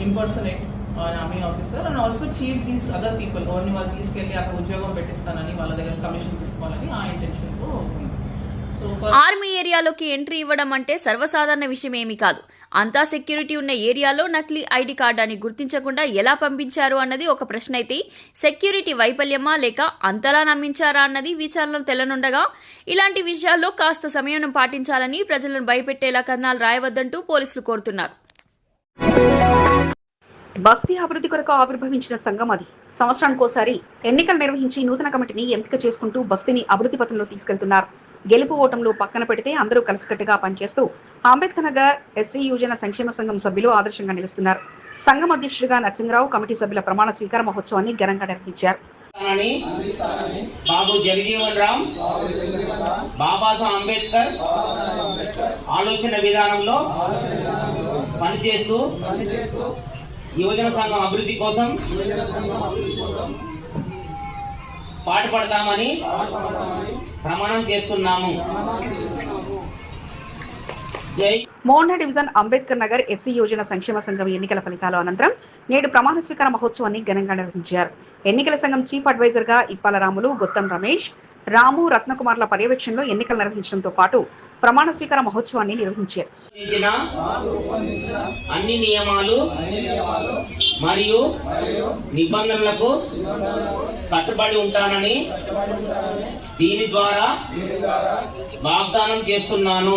impersonate an army officer and also cheat these other people. Only వాళ్ళు తీసుకెళ్ళి అక్కడ ఉద్యోగం పెట్టిస్తానని వాళ్ళ దగ్గర కమిషన్ తీసుకోవాలని ఆ ఇంటెన్షన్తో ఉంది. ఆర్మీ ఏరియాలోకి ఎంట్రీ ఇవ్వడం అంటే సర్వసాధారణ విషయం ఏమీ కాదు. అంతా సెక్యూరిటీ ఉన్న ఏరియాలో నకిలీ ఐడి కార్డు అని గుర్తించకుండా ఎలా పంపించారు అన్నది ఒక ప్రశ్న అయితే, సెక్యూరిటీ వైఫల్యమా లేక అంతలా నమ్మించారా అన్నది విచారణలో తెల్లనుండగా ఇలాంటి విషయాల్లో కాస్త సమయం పాటించాలని, ప్రజలను భయపెట్టేలా కథనాలు రాయవద్దంటూ పోలీసులు కోరుతున్నారు. బస్తీ అభివృద్ధి కొరకు ఆవిర్భవించిన సంఘం అది. సంవత్సరానికోసారి ఎన్నికలు నిర్వహించి నూతన కమిటీని ఎంపిక చేసుకుంటూ బస్తీని అభివృద్ధి పథంలో తీసుకెళ్తున్నారు. గెలుపు ఓటంలో పక్కన పెడితే అందరూ కలిసికట్టుగా పనిచేస్తూ అంబేద్కర్ నగర్ ఎస్సీ యువజన సంక్షేమ సంఘం సభ్యులు ఆదర్శంగా నిలుస్తున్నారు. సంఘం అధ్యక్షుడిగా నరసింహరావు కమిటీ సభ్యుల ప్రమాణ స్వీకార మహోత్సవాన్ని ఘనంగా నిర్వహించారు. బాబు జగజీవన్ రామ్ బాబాసాహెబ్ అంబేద్కర్ ఆలోచన విధానంలో పనిచేస్తూ యువజన సంఘం అభివృద్ధి కోసం పాటుపడతామని ప్రమాణం చేస్తున్నాము. మోహన డివిజన్ అంబేద్కర్ నగర్ ఎస్సీ యువజన సంక్షేమ సంఘం ఎన్నికల ఫలితాల అనంతరం నేడు ప్రమాణ స్వీకార మహోత్సవాన్ని ఘనంగా నిర్వహించారు. ఎన్నికల సంఘం చీఫ్ అడ్వైజర్ గా ఇప్పాల రాములు, గొత్తం రమేష్, రాము, రత్నకుమార్ల పర్యవేక్షణలో ఎన్నికలు నిర్వహించడంతో పాటు ప్రమాణ స్వీకార మహోత్సవాన్ని నిర్వహించారు. అన్ని నియమాలు మరియు నిబంధనలకు కట్టుబడి ఉంటానని దీని ద్వారా వాగ్దానం చేస్తున్నాను.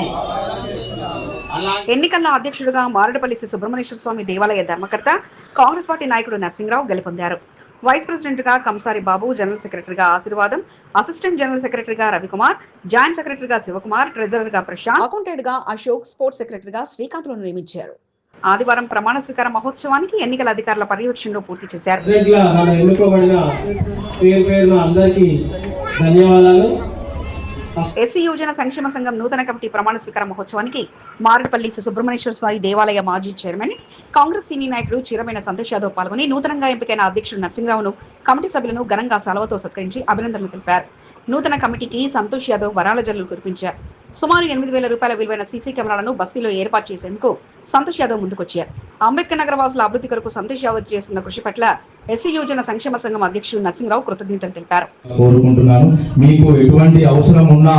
ఎన్నికల్లో అధ్యక్షుడిగా మారడపల్లి శ్రీ సుబ్రహ్మణ్యేశ్వర స్వామి దేవాలయ ధర్మకర్త కాంగ్రెస్ పార్టీ నాయకుడు నరసింహరావు గెలుపొందారు. వైస్ ప్రెసిడెంట్ గా కంసారి బాబు, జనరల్ సెక్రటరీగా ఆశీర్వాదం, అసిస్టెంట్ జనరల్ సెక్రటరీగా రవికుమార్, జాయింట్ సెక్రటరీగా శివకుమార్, ట్రెజరర్ గా ప్రశాంత్, అకౌంటెంట్ గా అశోక్, స్పోర్ట్స్ సెక్రటరీగా శ్రీకాంత్లను నియమించారు. ఆదివారం ప్రమాణ స్వీకార మహోత్సవానికి ఎన్నికల అధికారుల పర్యవేక్షణలో పూర్తి చేశారు. ఎస్సీ యువజన సంక్షేమ సంఘం నూతన కమిటీ ప్రమాణ స్వీకార మహోత్సవానికి మారడపల్లి సుబ్రహ్మణ్యేశ్వర స్వామి దేవాలయ మాజీ చైర్మన్, కాంగ్రెస్ సీనియర్ నాయకుడు చిరమైన సంతోష్ యాదవ్ పాల్గొని నూతనంగా ఎంపికైన అధ్యక్షుడు నరసింహరావును, కమిటీ సభ్యులను ఘనంగా సెలవుతో సత్కరించి అభినందనలు తెలిపారు. నూతన కమిటీకి సంతోష్ యాదవ్ వరాల జల్లులు కురిపించారు. సుమారు 8,000 రూపాయల విలువైన సీసీ కెమెరాలను బస్తీలో ఏర్పాటు చేసేందుకు సంతోష్ యాదవ్ ముందుకొచ్చారు. అంబేద్కర్ నగర వాసుల అభివృద్ధి కొరకు సంతోష్ యాదవ్ చేస్తున్న కృషి పట్ల ఎస్సీ యువజన సంక్షేమ సంఘం అధ్యక్షుడు నరసింహరావు కృతజ్ఞతలు తెలిపారు. కోరుకుంటున్నాను, మీకు ఎటువంటి అవసరం ఉన్నా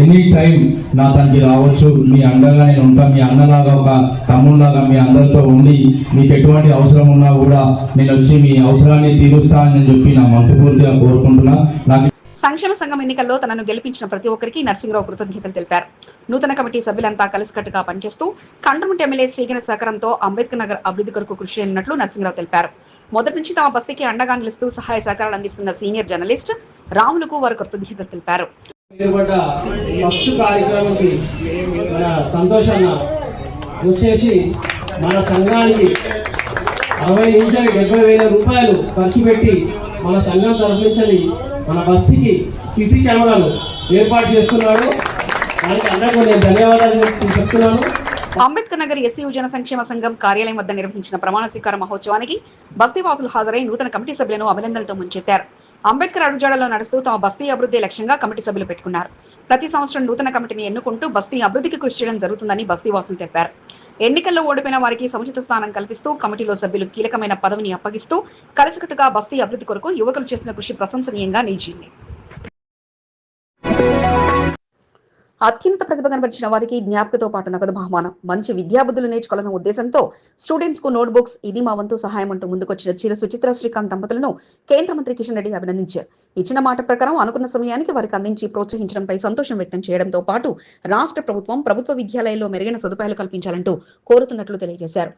ఎనీ టైం నా దానికి రావచ్చు. మీ అండగా నేను ఉంటా. మీ అన్నలాగా, ఒక తమ్ముళ్ళలాగా మీ అందరితో ఉండి మీకు ఎటువంటి అవసరం ఉన్నా కూడా నేను వచ్చి మీ అవసరాన్ని తీరుస్తానని చెప్పి నా మనస్ఫూర్తిగా కోరుకుంటున్నా. సంక్షేమ సంఘం ఎన్నికల్లో తనను గెలిపించిన ప్రతి ఒక్కరికి నరసింహరావు కృతజ్ఞతలు తెలిపారు. నూతన కమిటీ సభ్యులంతా కలిసికట్టుగా పనిచేస్తూ కంటమంటి ఎమ్మెల్యే శ్రీగణ సహకారంతో అంబేద్కర్ నగర్ అభివృద్ధి కొరకు కృషి చేయనున్నట్లు నరసింహరావు తెలిపారు. మొదటి నుంచి తమ బస్తీకి అండగా నిలుస్తూ సహాయ సహకారాలు అందిస్తున్న సీనియర్ జర్నలిస్ట్ రాములకు వారు కృతజ్ఞతలు తెలిపారు. వచ్చేసి మన సంఘానికి 60 నుంచి 70,000 రూపాయలు ఖర్చు పెట్టి మన సంఘం తరఫుని మన బస్తీకి సీసీ కెమెరాలు ఏర్పాటు చేస్తున్నాడు. దానికి అందరికీ నేను ధన్యవాదాలు చెప్తున్నాను. అంబేద్కర్ నగర్ ఎస్సీ యువజన సంక్షేమ సంఘం కార్యాలయం వద్ద నిర్వహించిన ప్రమాణ స్వీకార మహోత్సవానికి బస్తీవాసులు హాజరై నూతన కమిటీ సభ్యులను అభినందనలతో ముంచెత్తారు. అంబేద్కర్ అడుగుజాడల్లో నడుస్తూ తమ బస్తీ అభివృద్ధి లక్ష్యంగా కమిటీ సభ్యులు పెట్టుకున్నారు. ప్రతి సంవత్సరం నూతన కమిటీని ఎన్నుకుంటూ బస్తీ అభివృద్ధికి కృషి చేయడం జరుగుతుందని బస్తీవాసులు తెలిపారు. ఎన్నికల్లో ఓడిపోయిన వారికి సముచిత స్థానం కల్పిస్తూ కమిటీలో సభ్యులు కీలకమైన పదవిని అప్పగిస్తూ కలిసికట్టుగా బస్తీ అభివృద్ధి కొరకు యువకులు చేసిన కృషి ప్రశంసనీయంగా నిలిచింది. అత్యున్నత ప్రతిభ కనబరిచిన వారికి జ్ఞాపికతో పాటు నగదు బహుమానం, మంచి విద్యాబుద్ధులు నేర్చుకోవాలన్న ఉద్దేశంతో స్టూడెంట్స్ కు నోట్ బుక్స్, ఇది మా వంతు సహాయం అంటూ ముందుకొచ్చిన చీర సుచిత్ర శ్రీకాంత్ దంపతులను కేంద్ర మంత్రి కిషన్ రెడ్డి అభినందించారు. ఇచ్చిన మాట ప్రకారం అనుకున్న సమయానికి వారికి అందించి ప్రోత్సహించడంపై సంతోషం వ్యక్తం చేయడంతో పాటు రాష్ట్ర ప్రభుత్వం ప్రభుత్వ విద్యాలయాల్లో మెరుగైన సదుపాయాలు కల్పించాలంటూ కోరుతున్నట్లు తెలియజేశారు.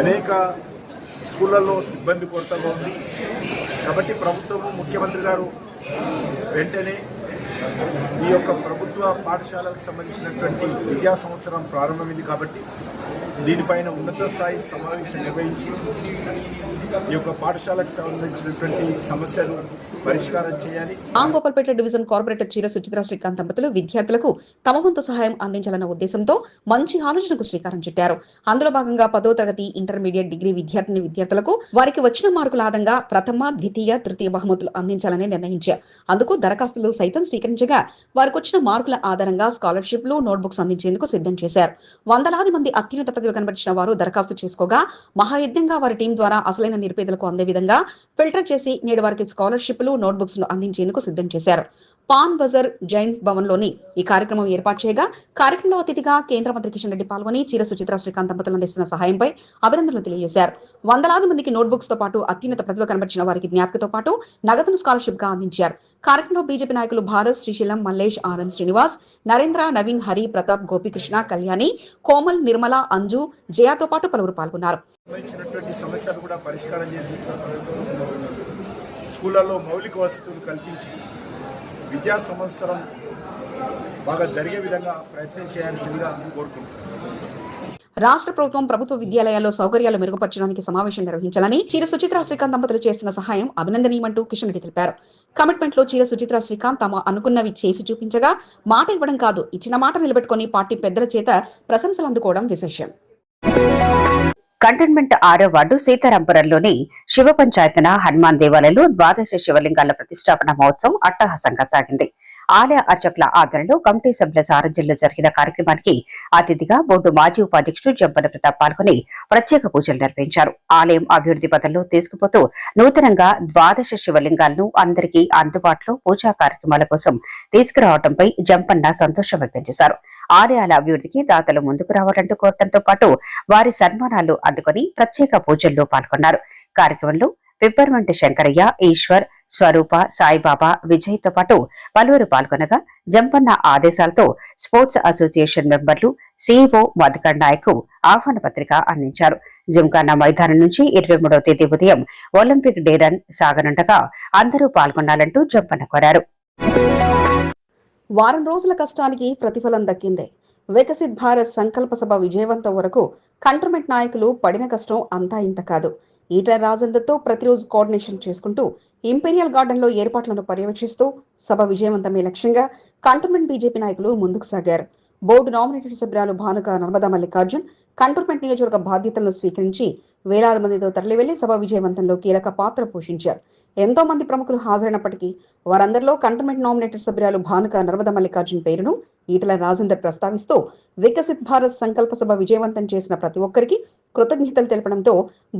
అనేక స్కూళ్లలో సిబ్బంది కొరతగా ఉంది కాబట్టి ప్రభుత్వము, ముఖ్యమంత్రి గారు వెంటనే ఈ యొక్క ప్రభుత్వ పాఠశాలకు సంబంధించినటువంటి విద్యా సంవత్సరం ప్రారంభమైంది కాబట్టి దీనిపైన ఉన్నత స్థాయి సమావేశం నిర్వహించి ఈ యొక్క పాఠశాలకు సంబంధించినటువంటి సమస్యలు పరిష్కారం చేయాలి. ఆంగోపల్పేట డివిజన్ కార్పొరేటర్ చీర సుచిత్ర శ్రీకాంత్ దంపతులు విద్యార్థులకు తమ వంతు సహాయం అందించాలన్న ఉద్దేశంతో మంచి ఆలోచనకు శ్రీకారం చుట్టారు. అందులో భాగంగా 10వ తరగతి, ఇంటర్మీడియట్, డిగ్రీ విద్యార్థులకు వారికి వచ్చిన మార్కుల ఆధారంగా ప్రథమ, ద్వితీయ, తృతీయ బహుమతులు అందించాలని నిర్ణయించారు. అందుకు దరఖాస్తులు సైతం స్వీకరించగా వారికి వచ్చిన మార్కుల ఆధారంగా స్కాలర్షిప్లు, నోట్బుక్స్ అందించేందుకు సిద్ధం చేశారు. వందలాది మంది అత్యున్నత ప్రతిభ కనబరిచిన వారు దరఖాస్తు చేసుకోగా మహాయజ్ఞంగా వారి టీం ద్వారా అసలైన నిరుపేదలకు అందే విధంగా ఫిల్టర్ చేసి నేడు వారికి స్కాలర్షిప్లు, నోట్బుక్స్ ను అందించేందుకు సిద్ధం చేశారు. పాన్ బజార్ జైన్ భవన్ లోని ఈ కార్యక్రమం ఏర్పాటు చేయగా కార్యక్రమంలో అతిథిగా కేంద్ర మంత్రి కిషన్ రెడ్డి పాల్గొని చీర సుచిత్ర శ్రీకాంత్ దంపతులు అందిస్తున్న సహాయంపై అభినందనలు తెలియజేశారు. వందలాది మందికి నోట్బుక్స్ తో పాటు అత్యున్నత ప్రతిభ కనబరిచిన వారికి జ్ఞాపికతో పాటు నగదును స్కాలర్షిప్ గా అందించారు. కార్యక్రమంలో బీజేపీ నాయకులు భారత్, శ్రీశైలం, మల్లేష్, ఆనంద్, శ్రీనివాస్, నరేంద్ర, నవీన్, హరి, ప్రతాప్, గోపికృష్ణ, కళ్యాణి, కోమల్, నిర్మల, అంజు, జయాతో పాటు పలువురు పాల్గొన్నారు. సమస్యలు కూడా పరిష్కారం చేసి స్కూళ్లలో మౌలిక వసతులు కల్పించి విద్యా సంవత్సరం బాగా జరిగే విధంగా ప్రయత్నం చేయాల్సిందిగా కోరుకుంటున్నాను. రాష్ట్ర ప్రభుత్వం ప్రభుత్వ విద్యాలయాల్లో సౌకర్యాలు మెరుగుపరచడానికి సమావేశం నిర్వహించాలని చీర సుచిత్ర శ్రీకాంత్ దంపతులు చేస్తున్న సహాయం అభినందనీయమంటూ కిషన్ రెడ్డి తెలిపారు. కమిట్మెంట్ లో చీర సుచిత్ర శ్రీకాంత్ తాము అనుకున్నవి చేసి చూపించగా మాట ఇవ్వడం కాదు, ఇచ్చిన మాట నిలబెట్టుకుని పార్టీ పెద్దల చేత ప్రశంసలు అందుకోవడం విశేషం. కంటోన్మెంట్ 6వ వార్డు సీతారాంపురంలోని శివ పంచాయతన హనుమాన్ దేవాలయంలో ద్వాదశ శివలింగాల ప్రతిష్టాపన మహోత్సవం అట్టహాసంగా సాగింది. ఆలయ అర్చకుల ఆధ్వర్యంలో కమిటీ సభ్యుల సారథ్యంలో జరిగిన కార్యక్రమానికి అతిథిగా బోర్డు మాజీ ఉపాధ్యక్షుడు జంపన ప్రతాప్ పాల్గొని ప్రత్యేక పూజలు నిర్వహించారు. ఆలయం అభివృద్ధి పథంలో తీసుకుపోతూ నూతనంగా ద్వాదశ శివలింగాలను అందరికీ అందుబాటులో పూజా కార్యక్రమాల కోసం తీసుకురావడంపై జంపన్న సంతోషం వ్యక్తం చేశారు. ఆలయాల అభివృద్ధికి దాతలు ముందుకు రావాలంటూ కోరడంతో పాటు వారి సన్మానాలు అందుకుని ప్రత్యేక పూజల్లో పాల్గొన్నారు. కార్యక్రమంలో పిప్పర్మంటి శంకరయ్య, ఈశ్వర్, స్వరూప, సాయిబాబా, విజయ్ తో పాటు పలువురు పాల్గొనగా జంపన్న ఆదేశాలతో స్పోర్ట్స్ అసోసియేషన్ మెంబర్లు సీఈఓ మధుకర్ నాయక్ ఆహ్వాన పత్రిక అందించారు. జిమ్ఖానా మైదానం నుంచి 23వ తేదీ ఉదయం ఒలింపిక్ డే రన్ సాగనుండగా అందరూ పాల్గొనాలంటూ జంపన్న కోరారు. వారం రోజుల కష్టానికి ప్రతిఫలం దక్కిందే. వికసిత్ భారత్ సంకల్ప సభ విజయవంతం వరకు కంటోన్మెంట్ నాయకులు పడిన కష్టం అంతా ఇంత కాదు. ఈటల రాజేందర్తో ప్రతిరోజు కోఆర్డినేషన్ చేసుకుంటూ ఇంపీరియల్ గార్డెన్ లో ఏర్పాట్లను పర్యవేక్షిస్తూ సభ విజయవంతమే లక్ష్యంగా కంటోన్మెంట్ బీజేపీ నాయకులు ముందుకు సాగారు. బోర్డు నామినేటెడ్ సభ్యురాలు భానుక నర్మదా మల్లికార్జున్ కంటోన్మెంట్ నియోజకవర్గ బాధ్యతలను స్వీకరించి వేలాది మందితో తరలివెళ్లి సభ విజయవంతంలో కీలక పాత్ర పోషించారు. ఎంతో మంది ప్రముఖులు హాజరైనప్పటికీ వారందరిలో కంటోన్మెంట్ నామినేటెడ్ సభ్యురాలు భానుక నర్మదా మల్లికార్జున్ పేరును ఈటల రాజేందర్ ప్రస్తావిస్తూ వికసిత్ భారత్ సంకల్ప సభ విజయవంతం చేసిన ప్రతి ఒక్కరికి కృతజ్ఞతలు తెలపడంతో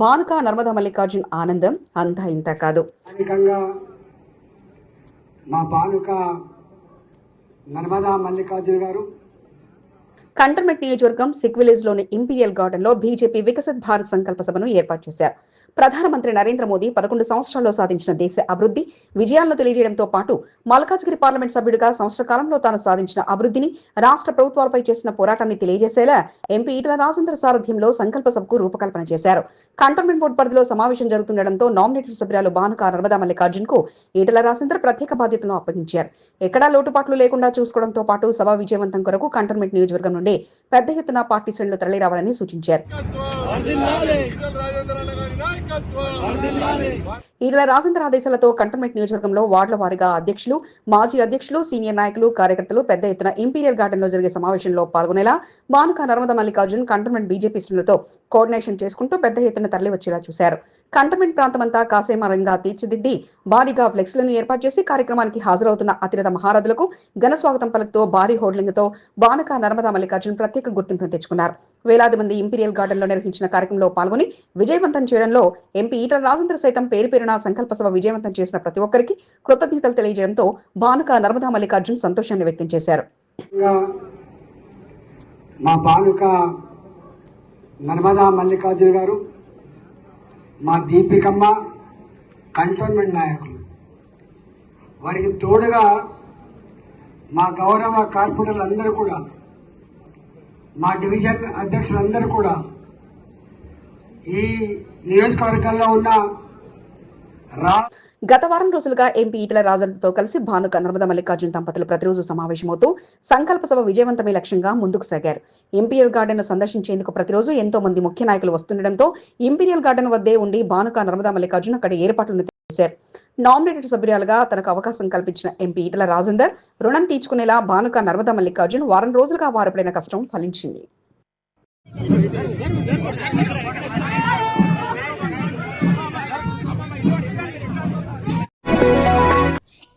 భానుక నర్మదా మల్లికార్జున్ ఆనందం అంతా ఇంత కాదు. మా భానుక నర్మదా మల్లికార్జున్ గారు కంటోన్మెంట్ నియోజకవర్గం సిక్ విలేజ్ లోని ఇంపీరియల్ గార్డెన్ లో బీజేపీ వికసిత్ భారత్ సంకల్ప సభను ఏర్పాటు చేశారు. ప్రధానమంత్రి నరేంద్ర మోదీ 11 సంవత్సరాల్లో సాధించిన దేశ అభివృద్ధి విజయాలను తెలియజేయడంతో పాటు మల్కాజ్గిరి పార్లమెంట్ సభ్యుడిగా సంవత్సర కాలంలో తాను సాధించిన అభివృద్ధిని, రాష్ట్ర ప్రభుత్వాలపై చేసిన పోరాటాన్ని తెలియజేసేలా ఎంపీ ఈటల రాజేందర్ సారథ్యంలో సంకల్ప సభకు రూపకల్పన చేశారు. కంటోన్మెంట్ బోర్డు పరిధిలో సమావేశం జరుగుతుండటంతో నామినేటెడ్ సభ్యురాలు భానుక నర్మదా మల్లికార్జున్ కు ఈటల రాజేందర్ ప్రత్యేక బాధ్యతలను అప్పగించారు. ఎక్కడా లోటుపాట్లు లేకుండా చూసుకోవడంతో పాటు సభ విజయవంతం కొరకు కంటోన్మెంట్ నియోజకవర్గం నుండి పెద్ద ఎత్తున పార్టీ శ్రేణులు తరలిరావాలని సూచించారు. ఈటల రాజేందర్ ఆదేశాలతో కంటోన్మెంట్ నియోజకవర్గంలో వార్డుల వారీగా అధ్యక్షులు, మాజీ అధ్యక్షులు, సీనియర్ నాయకులు, కార్యకర్తలు పెద్ద ఎత్తున ఇంపీరియల్ గార్డెన్ లో జరిగే సమావేశంలో పాల్గొనేలా బానుక నర్మదా మల్లికార్జున్ కంటోన్మెంట్ బీజేపీ శ్రేణులతో కోఆర్డినేషన్ చేసుకుంటూ పెద్ద ఎత్తున తరలి వచ్చేలా చూశారు. కంటోన్మెంట్ ప్రాంతమంతా కాసేమరంగా తీర్చిదిద్ది భారీగా ఫ్లెక్స్లను ఏర్పాటు చేసి కార్యక్రమానికి హాజరవుతున్న అతిరథ మహారథులకు ఘన స్వాగతం పలుకుతూ భారీ హోర్డింగ్ తో బానుక నర్మదా మల్లికార్జున్ ప్రత్యేక గుర్తింపును తెచ్చుకున్నారు. వేలాది మంది ఇంపీరియల్ గార్డెన్ లో నిర్వహించిన కార్యక్రమంలో పాల్గొని విజయవంతం చేయడంలో ఎంపీ ఈటల రాజేందర్ సైతం పేరు పేరున సంకల్ప సభ విజయవంతం చేసిన ప్రతి ఒక్కరికి కృతజ్ఞతలు తెలియజేయడంతో బానుక నర్మదా మల్లికార్జున్ సంతోషాన్ని వ్యక్తం చేశారు. మా బానుక నర్మదా మల్లికార్జున గారు, మా దీపికమ్మ కంటోన్మెంట్ నాయకులు, వారికి తోడుగా మా గౌరవ కార్పొరేటర్లు అందరూ కూడా, మా డివిజన్ అధ్యక్షులందరూ కూడా, ఈ నియోజకవర్గంలో ఉన్న గత వారం రోజులుగా ఎంపీ ఈటల రాజేందర్తో కలిసి బానుక నర్మదా మల్లికార్జున్ దంపతులు ప్రతిరోజు సమావేశమవుతూ సంకల్ప సభ విజయవంతమే లక్ష్యంగా ముందుకు సాగారు. ఇంపీరియల్ గార్డెన్ ను సందర్శించేందుకు ప్రతిరోజు ఎంతో మంది ముఖ్య నాయకులు వస్తుండటంతో ఇంపీరియల్ గార్డెన్ వద్దే ఉండి బానుక నర్మదా మల్లికార్జున్ అక్కడ ఏర్పాట్లను చేశారు. నామినేటెడ్ సభ్యురాలుగా తనకు అవకాశం కల్పించిన ఎంపీ ఈటల రాజేందర్ రుణం తీర్చుకునేలా బానుక నర్మదా మల్లికార్జున్ వారం రోజులుగా వారు పడిన కష్టం ఫలించింది.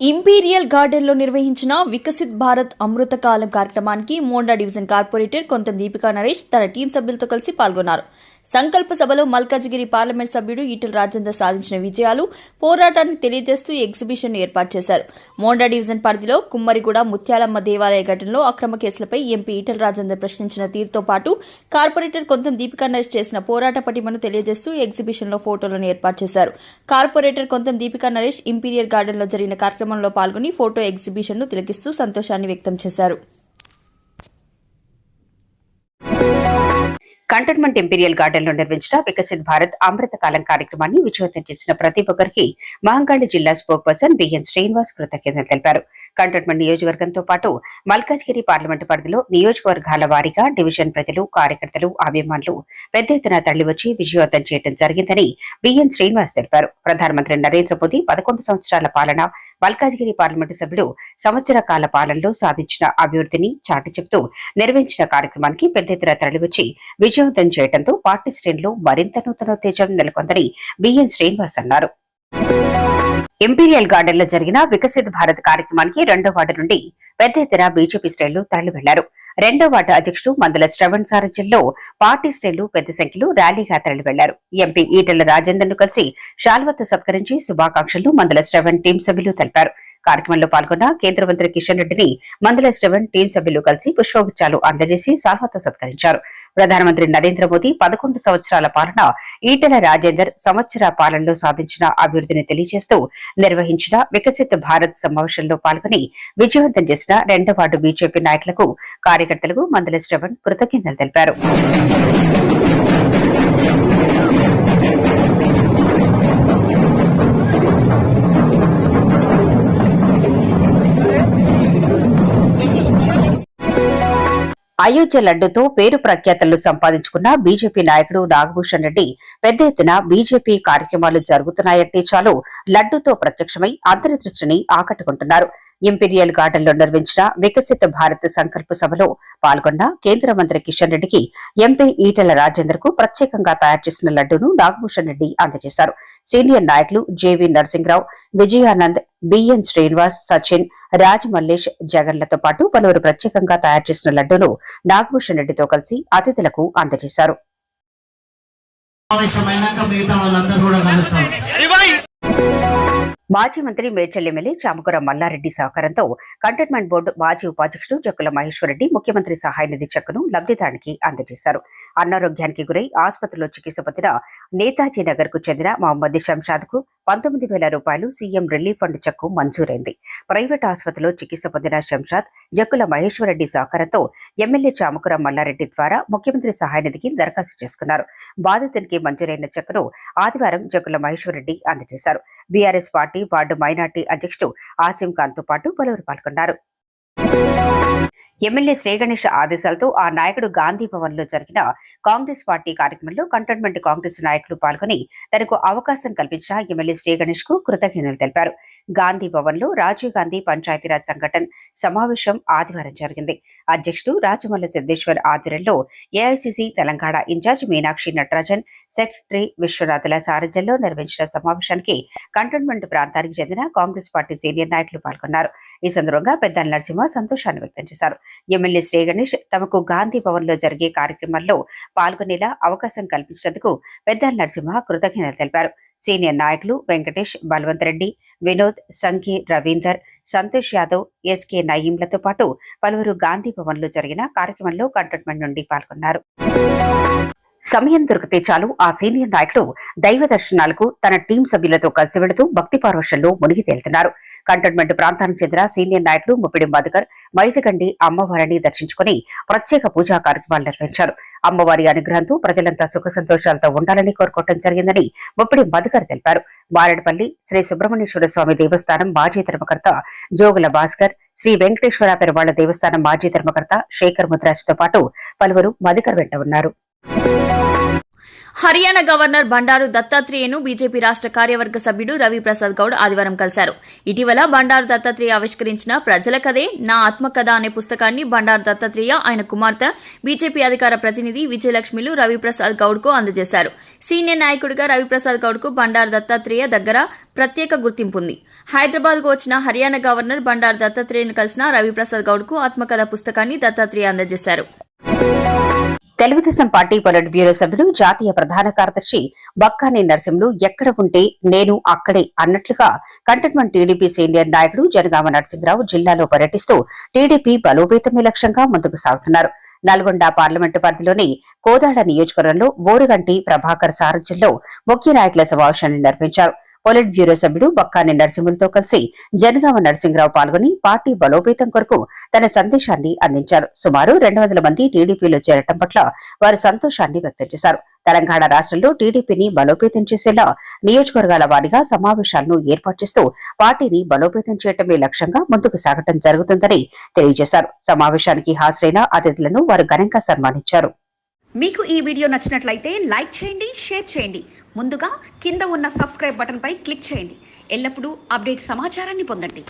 ఇంపీరియల్ గార్డెన్లో నిర్వహించిన వికసిత్ భారత్ అమృతకాలం కార్యక్రమానికి మోండా డివిజన్ కార్పొరేటర్ కొంతం దీపికా నరేష్ తన టీం సభ్యులతో కలిసి పాల్గొన్నారు. సంకల్ప సభలో మల్కాజిగిరి పార్లమెంట్ సభ్యుడు ఈటల రాజేందర్ సాధించిన విజయాలు, పోరాటాన్ని తెలియజేస్తూ ఎగ్జిబిషన్ ఏర్పాటు చేశారు. మోండా డివిజన్ పరిధిలో కుమ్మరిగూడ ముత్యాలమ్మ దేవాలయ ఘటనలో అక్రమ కేసులపై ఎంపీ ఈటల రాజేందర్ ప్రశ్నించిన తీరుతో పాటు కార్పొరేటర్ కొంతం దీపికా నరేష్ చేసిన పోరాట పటిమను తెలియజేస్తూ ఎగ్జిబిషన్లో ఫోటోలను ఏర్పాటు చేశారు. కార్పొరేటర్ కొంతం దీపికా నరేష్ ఇంపీరియల్ గార్డెన్లో జరిగిన కార్యక్రమంలో పాల్గొని ఫోటో ఎగ్జిబిషన్ను తిలకిస్తూ సంతోషాన్ని వ్యక్తం చేశారు. కంటోన్మెంట్ ఇంపీరియల్ గార్డెన్ లో నిర్వహించిన వికసిత్ భారత్ అమృతకాలం కార్యక్రమాన్ని విజయవంతం చేసిన ప్రతి ఒక్కరికి మహంకాళి జిల్లా స్పోక్ పర్సన్ బిఎన్ శ్రీనివాస్ కృతజ్ఞతలు తెలిపారు. కంటోన్మెంట్ నియోజకవర్గంతో పాటు మల్కాజ్గిరి పార్లమెంటు పరిధిలో నియోజకవర్గాల వారీగా డివిజన్ ప్రజలు, కార్యకర్తలు, అభిమానులు పెద్ద ఎత్తున తరలివచ్చి విజయవంతం చేయడం జరిగిందని బిఎన్ శ్రీనివాస్ తెలిపారు. ప్రధానమంత్రి నరేంద్ర మోదీ 11 సంవత్సరాల పాలన, మల్కాజ్గిరి పార్లమెంటు సభ్యులు సంవత్సర కాల పాలనలో సాధించిన అభివృద్ధిని చాటి చెబుతూ నిర్వహించిన కార్యక్రమానికి పెద్ద ఎత్తున తరలివచ్చి విజయవంతం చేయడంతో పార్టీ శ్రేణులు మరింత నూతనోత్తేజం నెలకొందని బిఎన్ శ్రీనివాస్ అన్నారు. ఇంపీరియల్ గార్డెన్ లో జరిగిన వికసిత్ భారత్ కార్యక్రమానికి 2వ వార్డు నుండి పెద్ద ఎత్తున బీజేపీ శ్రేణులు తరలి వెళ్లారు. 2వ వార్డు అధ్యక్షుడు మందుల శ్రవణ్ సారథ్యంలో పార్టీ శ్రేణులు పెద్ద సంఖ్యలో ర్యాలీగా తరలి వెళ్లారు. ఎంపీ ఈటల రాజేందర్ ను కలిసి శాల్వతో సత్కరించి శుభాకాంక్షలు మందుల శ్రవణ్ టీం సభ్యులు తెలిపారు. కార్యక్రమంలో పాల్గొన్న కేంద్ర మంత్రి కిషన్ రెడ్డిని మందుల శ్రవణ్ టీం సభ్యులు కలిసి పుష్పగుచ్చాలు అందజేసి శాల్వతో సత్కరించారు. ప్రధానమంత్రి నరేంద్ర మోదీ 11 సంవత్సరాల పాలన, ఈటల రాజేందర్ సంవత్సర పాలనలో సాధించిన అభివృద్ధిని తెలియజేస్తూ నిర్వహించిన వికసిత్ భారత్ సమావేశంలో పాల్గొని విజయవంతం చేసిన 2వ వార్డు బీజేపీ నాయకులకు, కార్యకర్తలకు మందుల శ్రవణ్ కృతజ్ఞతలు తెలిపారు. అయోధ్య లడ్డుతో పేరు ప్రఖ్యాతలు సంపాదించుకున్న బీజేపీ నాయకుడు నాగభూషణ్ రెడ్డి పెద్ద ఎత్తున బీజేపీ కార్యక్రమాలు జరుగుతున్నాయంటే చాలు లడ్డుతో ప్రత్యక్షమై అందరి దృష్టిని ఆకట్టుకుంటున్నారు. ఇంపీరియల్ గార్డెన్ లో నిర్వహించిన వికసిత భారత్ సంకల్ప సభలో పాల్గొన్న కేంద్ర మంత్రి కిషన్ రెడ్డికి ఎంపీ ఈటల రాజేందర్ కు ప్రత్యేకంగా తయారు చేసిన లడ్డూను నాగభూషణ్ రెడ్డి అందజేశారు. సీనియర్ నాయకులు జేవీ నరసింహరావు, విజయానంద్, బిఎన్ శ్రీనివాస్, సచిన్, రాజ్ మల్లేష్, జగన్లతో పాటు పలువురు ప్రత్యేకంగా తయారు చేసిన లడ్డూను నాగభూషణ్ రెడ్డితో కలిసి అతిథులకు అందజేశారు. మాజీ మంత్రి మేడ్చల్ ఎమ్మెల్యే చామకూర మల్లారెడ్డి సహకారంతో కంటోన్మెంట్ బోర్డు మాజీ ఉపాధ్యక్షుడు జక్కుల మహేశ్వరరెడ్డి ముఖ్యమంత్రి సహాయ నిధి చెక్కును లబ్దిదారునికి అందజేశారు. అనారోగ్యానికి గురై ఆసుపత్రిలో చికిత్స పొందిన నేతాజీ నగర్ కు చెందిన మహమ్మద్ షంషాద్ కు 19,000 రూపాయలు సీఎం రిలీఫ్ ఫండ్ చెక్కు మంజూరైంది. ప్రైవేట్ ఆసుపత్రిలో చికిత్స పొందిన షంషాద్ జక్కుల మహేశ్వరరెడ్డి సహకారంతో ఎమ్మెల్యే చామకూర మల్లారెడ్డి ద్వారా ముఖ్యమంత్రి సహాయ నిధికి దరఖాస్తు చేసుకున్నారు. బాధితునికి మంజూరైన చెక్కును ఆదివారం జక్కుల మహేశ్వరరెడ్డి అందజేశారు. బీఆర్ఎస్ పార్టీ వార్డు మైనార్టీ అధ్యక్షుడు ఆసిం ఖాన్ తో పాటు పలువురు పాల్గొన్నారు. ఎమ్మెల్యే శ్రీగణేష్ ఆదేశాలతో ఆ నాయకుడు గాంధీ భవన్ లో జరిగిన కాంగ్రెస్ పార్టీ కార్యక్రమంలో కంటోన్మెంట్ కాంగ్రెస్ నాయకులు పాల్గొని తనకు అవకాశం కల్పించిన ఎమ్మెల్యే శ్రీగణేష్ కు కృతజ్ఞతలు తెలిపారు. గాంధీ భవన్ లో రాజీవ్ గాంధీ పంచాయతీరాజ్ సంఘటన సమావేశం ఆదివారం జరిగింది. అధ్యక్షుడు రాజమల్ల సిద్దేశ్వర్ ఆధ్వర్యంలో AICC Telangana incharge Meenakshi Natarajan, secretary Vishwanathula సారథ్యంలో నిర్వహించిన సమావేశానికి కంటోన్మెంట్ ప్రాంతానికి చెందిన కాంగ్రెస్ పార్టీ సీనియర్ నాయకులు పాల్గొన్నారు. ఈ సందర్భంగా పెద్దల నరసింహ సంతోషాన్ని వ్యక్తం చేశారు. ఎమ్మెల్యే శ్రీ గణేష్ తమకు గాంధీ భవన్ లో జరిగే కార్యక్రమాల్లో పాల్గొనేలా అవకాశం కల్పించినందుకు పెద్దల నరసింహ కృతజ్ఞతలు తెలిపారు. సీనియర్ నాయకులు వెంకటేష్, బల్వంత్ రెడ్డి, వినోద్, సంఖ్య రవీందర్, సంతోష్ యాదవ్, ఎస్కే నయీంలతో పాటు పలువురు గాంధీ భవన్ లో జరిగిన కార్యక్రమంలో కంటోన్మెంట్ నుండి పాల్గొన్నారు. సమయం దొరికితే చాలు ఆ సీనియర్ నాయకుడు దైవ దర్శనాలకు తన టీం సభ్యులతో కలిసి వెళుతూ భక్తి పార్వశంలో మునిగి తేలుతున్నారు. కంటోన్మెంట్ ప్రాంతానికి చెందిన సీనియర్ నాయకుడు ముప్పిడి మధుకర్ మైసగండి అమ్మవారిని దర్శించుకుని ప్రత్యేక పూజా కార్యక్రమాలు నిర్వహించారు. అమ్మవారి అనుగ్రహంతో ప్రజలంతా సుఖ సంతోషాలతో ఉండాలని కోరుకోవడం జరిగిందని ముప్పిడి మధుకర్ తెలిపారు. మారేడుపల్లి శ్రీ సుబ్రహ్మణ్యేశ్వర స్వామి దేవస్థానం మాజీ ధర్మకర్త జోగుల భాస్కర్, శ్రీ వెంకటేశ్వర పెరువాళ్ల దేవస్థానం మాజీ ధర్మకర్త శేఖర్ ముద్రాజ్ తో పాటు పలువురు మధుకర్ వెంట ఉన్నారు. హర్యానా గవర్నర్ బండారు దత్తాత్రేయను బీజేపీ రాష్ట్ర కార్యవర్గ సభ్యుడు రవిప్రసాద్ గౌడ్ ఆదివారం కలిశారు. ఇటీవల బండారు దత్తాత్రేయ ఆవిష్కరించిన ప్రజల కథే నా ఆత్మకథ అనే పుస్తకాన్ని బండారు దత్తాత్రేయ, ఆయన కుమార్తె బీజేపీ అధికార ప్రతినిధి విజయలక్ష్మిలు రవిప్రసాద్ గౌడ్ కు అందజేశారు. సీనియర్ నాయకుడిగా రవిప్రసాద్ గౌడ్ కు బండారు దత్తాత్రేయ దగ్గర ప్రత్యేక గుర్తింపు ఉంది. హైదరాబాద్ కు వచ్చిన హర్యానా గవర్నర్ బండారు దత్తాత్రేయను కలిసిన రవిప్రసాద్ గౌడ్ కు ఆత్మకథ పుస్తకాన్ని దత్తాత్రేయ అందజేశారు. తెలుగుదేశం పార్టీ పొలిట్ బ్యూరో సభ్యుడు, జాతీయ ప్రధాన కార్యదర్శి బక్కాని నరసింహులు ఎక్కడ ఉంటే నేను అక్కడే అన్నట్లుగా కంటోన్మెంట్ టీడీపీ సీనియర్ నాయకుడు జనగామ నరసింహరావు జిల్లాలో పర్యటిస్తూ టీడీపీ బలోపేతమే లక్ష్యంగా ముందుకు సాగుతున్నారు. నల్గొండ పార్లమెంటు పరిధిలోని కోదాడ నియోజకవర్గంలో బోరుగంటి ప్రభాకర్ సారథ్యంలో ముఖ్య నాయకుల సమావేశాన్ని నిర్వహించారు. పొలిట్ బ్యూరో సభ్యుడు బక్కాని నరసింహులతో కలిసి జనగామ నరసింహరావు పాల్గొని పార్టీ బలోపేతం కొరకు తన సందేశాన్ని అందించారు. సుమారు 200 మంది టీడీపీలో చేరటం పట్ల వారు సంతోషాన్ని వ్యక్తం చేశారు. తెలంగాణ రాష్ట్రంలో టీడీపీని బలోపేతం చేసేలా నియోజకవర్గాల వారీగా సమావేశాలను ఏర్పాటు చేస్తూ పార్టీని బలోపేతం చేయటమే లక్ష్యంగా ముందుకు సాగటం జరుగుతుందని తెలియజేశారు. సమావేశానికి హాజరైన అతిథులను వారు ఘనంగా సన్మానించారు. మీకు ఈ వీడియో నచ్చినట్లయితే లైక్ చేయండి, షేర్ చేయండి. ముందుగా కింద ఉన్న సబ్స్క్రైబ్ బటన్ పై క్లిక్ చేయండి. ఎల్లప్పుడూ అప్డేట్ సమాచారాన్ని పొందండి.